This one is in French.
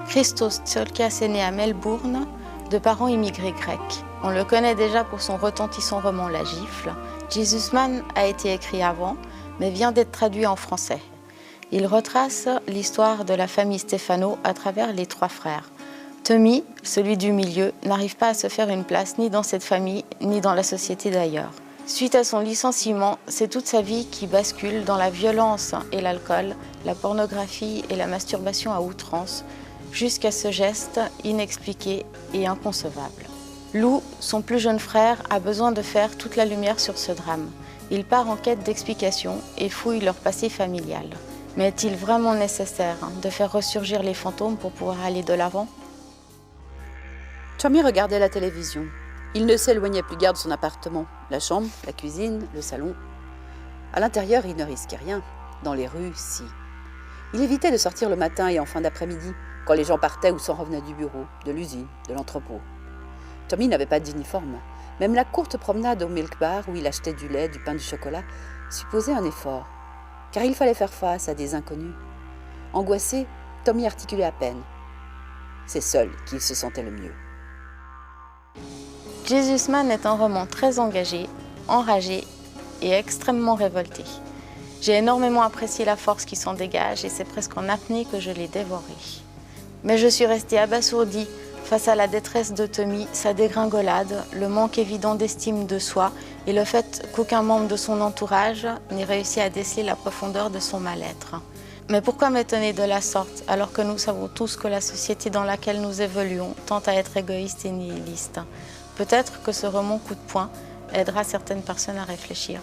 Christos Tsiolkas est né à Melbourne, de parents immigrés grecs. On le connaît déjà pour son retentissant roman La Gifle. Jesus Man a été écrit avant, mais vient d'être traduit en français. Il retrace l'histoire de la famille Stefano à travers les trois frères. Tommy, celui du milieu, n'arrive pas à se faire une place ni dans cette famille, ni dans la société d'ailleurs. Suite à son licenciement, c'est toute sa vie qui bascule dans la violence et l'alcool, la pornographie et la masturbation à outrance, jusqu'à ce geste inexpliqué et inconcevable. Lou, son plus jeune frère, a besoin de faire toute la lumière sur ce drame. Il part en quête d'explications et fouille leur passé familial. Mais est-il vraiment nécessaire de faire ressurgir les fantômes pour pouvoir aller de l'avant? Tommy regardait la télévision. Il ne s'éloignait plus guère de son appartement. La chambre, la cuisine, le salon. À l'intérieur, il ne risquait rien. Dans les rues, si. Il évitait de sortir le matin et en fin d'après-midi, quand les gens partaient ou s'en revenaient du bureau, de l'usine, de l'entrepôt. Tommy n'avait pas d'uniforme. Même la courte promenade au milk bar où il achetait du lait, du pain, du chocolat, supposait un effort. Car il fallait faire face à des inconnus. Angoissé, Tommy articulait à peine. C'est seul qu'il se sentait le mieux. Jesus Man est un roman très engagé, enragé et extrêmement révolté. J'ai énormément apprécié la force qui s'en dégage et c'est presque en apnée que je l'ai dévoré. Mais je suis restée abasourdie face à la détresse de Tommy, sa dégringolade, le manque évident d'estime de soi et le fait qu'aucun membre de son entourage n'ait réussi à déceler la profondeur de son mal-être. Mais pourquoi m'étonner de la sorte alors que nous savons tous que la société dans laquelle nous évoluons tend à être égoïste et nihiliste? Peut-être que ce roman coup de poing aidera certaines personnes à réfléchir.